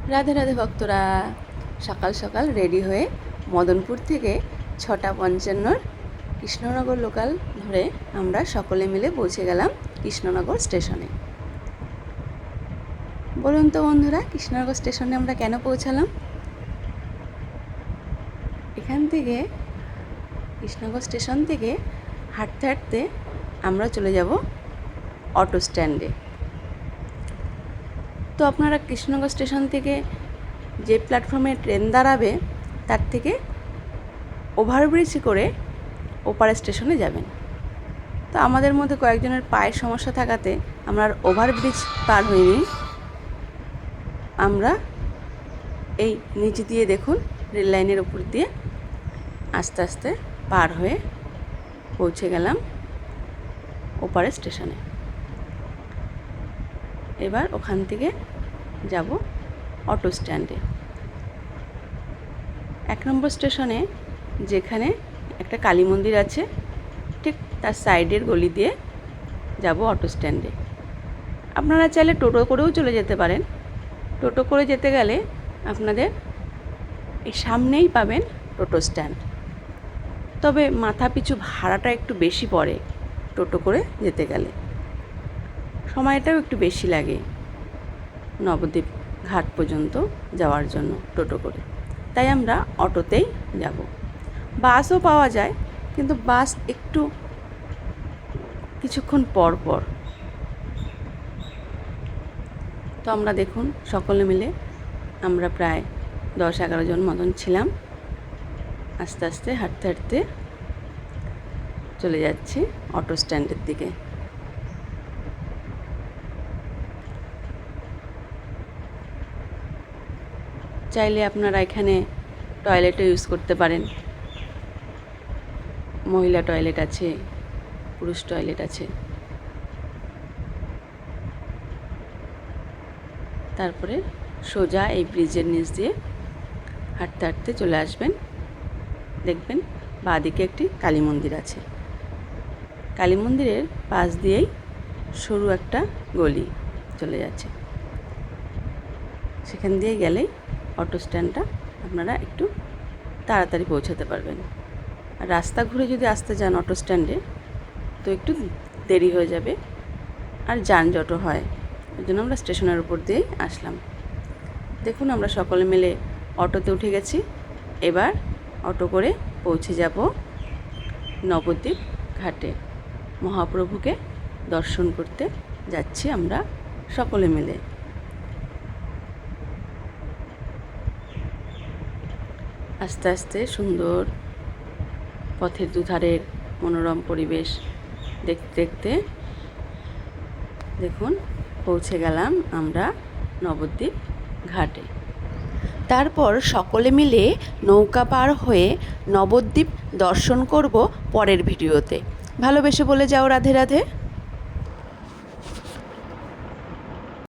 রাধে রাধে ভক্তরা, সকাল সকাল রেডি হয়ে মদনপুর থেকে 6:55 কৃষ্ণনগর লোকাল ধরে আমরা সকলে মিলে পৌঁছে গেলাম কৃষ্ণনগর স্টেশনে। বলুন তো বন্ধুরা, কৃষ্ণনগর স্টেশনে আমরা কেন পৌঁছালাম? এখান থেকে কৃষ্ণনগর স্টেশন থেকে হাঁটতে হাঁটতে আমরা চলে যাব অটো স্ট্যান্ডে। তো আপনারা কৃষ্ণনগর স্টেশন থেকে যে প্ল্যাটফর্মে ট্রেন দাঁড়াবে তার থেকে ওভারব্রিজ করে ওপারে স্টেশনে যাবেন। তো আমাদের মধ্যে কয়েকজনের পায়ের সমস্যা থাকাতে আমরা আর ওভারব্রিজ পার হইনি। আমরা এই নিচ দিয়ে দেখুন রেল লাইনের উপর দিয়ে আস্তে আস্তে পার হয়ে পৌঁছে গেলাম ওপারে স্টেশনে। এবার ওখান থেকে যাব অটো স্ট্যান্ডে। 1 নম্বর স্টেশনে যেখানে একটা কালী মন্দির আছে, ঠিক তার সাইডের গলি দিয়ে যাব অটো স্ট্যান্ডে। আপনারা চাইলে টোটো করেও চলে যেতে পারেন। টোটো করে যেতে গেলে আপনাদের এই সামনেই পাবেন টোটো স্ট্যান্ড, তবে মাথা পিছু ভাড়াটা একটু বেশি পড়ে টোটো করে যেতে গেলে, সময়টাও একটু বেশি লাগে নবদ্বীপ ঘাট পর্যন্ত যাওয়ার জন্য টোটো করে। তাই আমরা অটোতেই যাব। বাসও পাওয়া যায়, কিন্তু বাস একটু কিছুক্ষণ পর পর। তো আমরা দেখুন সকলে মিলে আমরা প্রায় 10-11 জন মতন ছিলাম। আস্তে আস্তে হাঁটতে হাঁটতে চলে যাচ্ছি অটো স্ট্যান্ডের দিকে। চাইলে আপনারা এখানে টয়লেটও ইউজ করতে পারেন। মহিলা টয়লেট আছে, পুরুষ টয়লেট আছে। তারপরে সোজা এই ব্রিজের নিচ দিয়ে হাঁটতে হাঁটতে চলে আসবেন। দেখবেন বাঁদিকে একটি কালী মন্দির আছে। কালী মন্দিরের পাশ দিয়েই সরু একটা গলি চলে যাচ্ছে। সেখান দিয়ে গেলেই অটো স্ট্যান্ডটা আপনারা একটু তাড়াতাড়ি পৌঁছাতে পারবেন। আর রাস্তা ঘুরে যদি আসতে যান অটো স্ট্যান্ডে তো একটু দেরি হয়ে যাবে, আর যানজটও হয়। ওই জন্য আমরা স্টেশনের উপর দিয়েই আসলাম। দেখুন আমরা সকলে মিলে অটোতে উঠে গেছি। এবার অটো করে পৌঁছে যাব নবদ্বীপ ঘাটে। মহাপ্রভুকে দর্শন করতে যাচ্ছি আমরা সকলে মিলে। আস্তে আস্তে সুন্দর পথের দুধারের মনোরম পরিবেশ দেখতে দেখতে দেখুন পৌঁছে গেলাম আমরা নবদ্বীপ ঘাটে। তারপর সকলে মিলে নৌকা পার হয়ে নবদ্বীপ দর্শন করব পরের ভিডিওতে। ভালোবেসে বলে যাও রাধে রাধে।